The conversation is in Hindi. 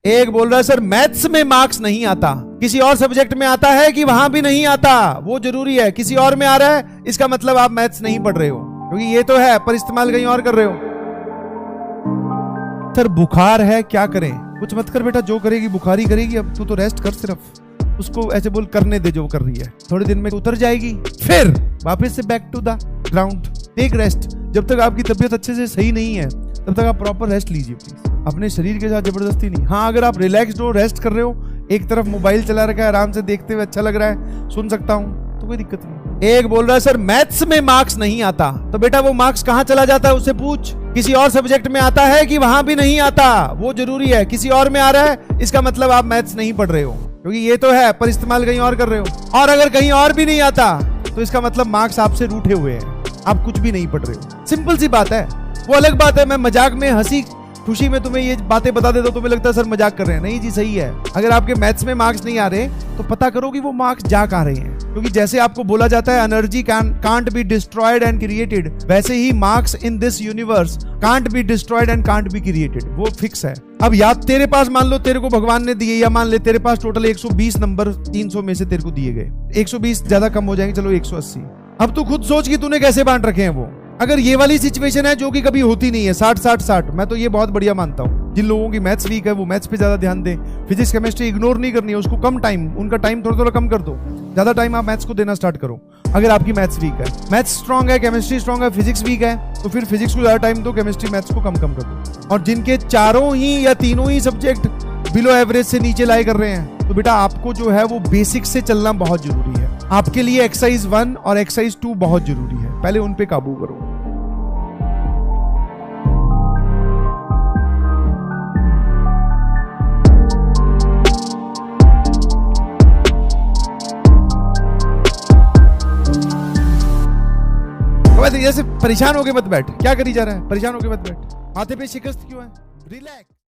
एक बोल रहा है सर मैथ्स में मार्क्स नहीं आता, किसी और सब्जेक्ट में आता है कि वहां भी नहीं आता, वो जरूरी है। किसी और में आ रहा है इसका मतलब आप मैथ्स नहीं पढ़ रहे हो, क्योंकि ये तो है पर इस्तेमाल कहीं और कर रहे हो। सर बुखार है क्या करें? कुछ मत कर बेटा, जो करेगी बुखारी करेगी, अब तू तो रेस्ट कर, सिर्फ उसको ऐसे बोल करने दे जो कर रही है, थोड़े दिन में उतर जाएगी, फिर वापस से back to the ground, take rest. जब तक आपकी तबीयत अच्छे से सही नहीं है तब तक आप प्रॉपर रेस्ट लीजिए प्लीज, अपने शरीर के साथ जबरदस्ती नहीं। हाँ अगर आप रिलैक्स्ड हो, रेस्ट कर रहे हो, एक तरफ मोबाइल चला रखा है, आराम से देखते हुए अच्छा लग रहा है, सुन सकता हूं, तो कोई दिक्कत नहीं। एक बोल रहा है सर मैथ्स में मार्क्स नहीं आता, तो बेटा वो मार्क्स कहां चला जाता है उससे पूछ। किसी और सब्जेक्ट में आता है कि वहां भी नहीं आता, वो जरूरी है। किसी और में आ रहा है इसका मतलब आप मैथ्स नहीं पढ़ रहे हो, क्योंकि ये तो है पर इस्तेमाल कहीं और कर रहे हो। और अगर कहीं और भी नहीं आता तो इसका मतलब मार्क्स आपसे रूठे हुए हैं, आप कुछ भी नहीं पढ़ रहे हो। सिंपल सी बात है। वो अलग बात है मैं मजाक में हंसी खुशी में तुम्हें ये बातें बता देता हूं, तुम्हें लगता है सर मजाक कर रहे हैं। नहीं जी सही है। अगर आपके मैथ्स में मार्क्स नहीं आ रहे तो पता करो कि वो मार्क्स जा कहां रहे हैं, क्योंकि जैसे आपको बोला जाता है energy can't be destroyed and created, वैसे ही marks in this universe can't be destroyed and can't be created, वो फिक्स है। अब याद तेरे पास मान लो तेरे को भगवान ने दिए, या मान ले तेरे पास टोटल 120 नंबर 300 में से तेरे को दिए गए, 120 ज्यादा कम हो जाएंगे, चलो 180। अब तू खुद सोच कि तूने कैसे बांट रखे हैं वो। अगर ये वाली सिचुएशन है जो कि कभी होती नहीं है, 60-60-60, मैं तो ये बहुत बढ़िया मानता हूँ। जिन लोगों की मैथ्स वीक है वो मैथ्स पे ज्यादा ध्यान दें, फिजिक्स केमिस्ट्री इग्नोर नहीं करनी है, उसको कम टाइम, उनका टाइम थोड़ा थोड़ा कम कर दो, ज्यादा टाइम आप मैथ्स को देना स्टार्ट करो। अगर आपकी मैथ्स वीक है, मैथ्स स्ट्रॉन्ग है, केमिस्ट्री स्ट्रॉन्ग है, फिजिक्स वीक है, तो फिर फिजिक्स को ज्यादा टाइम दो, केमिस्ट्री मैथ्स को कम कम कर दो। और जिनके चारों ही या तीनों ही सब्जेक्ट बिलो एवरेज से नीचे लाई कर रहे हैं, तो बेटा आपको जो है वो बेसिक से चलना बहुत जरूरी है। आपके लिए एक्सरसाइज 1 और एक्सरसाइज 2 बहुत जरूरी है, पहले उन पे काबू करो। जैसे परेशान होके मत बैठ, क्या करी जा रहा है, परेशान होके मत बैठ, माथे पे शिकस्त क्यों है, रिलैक्स।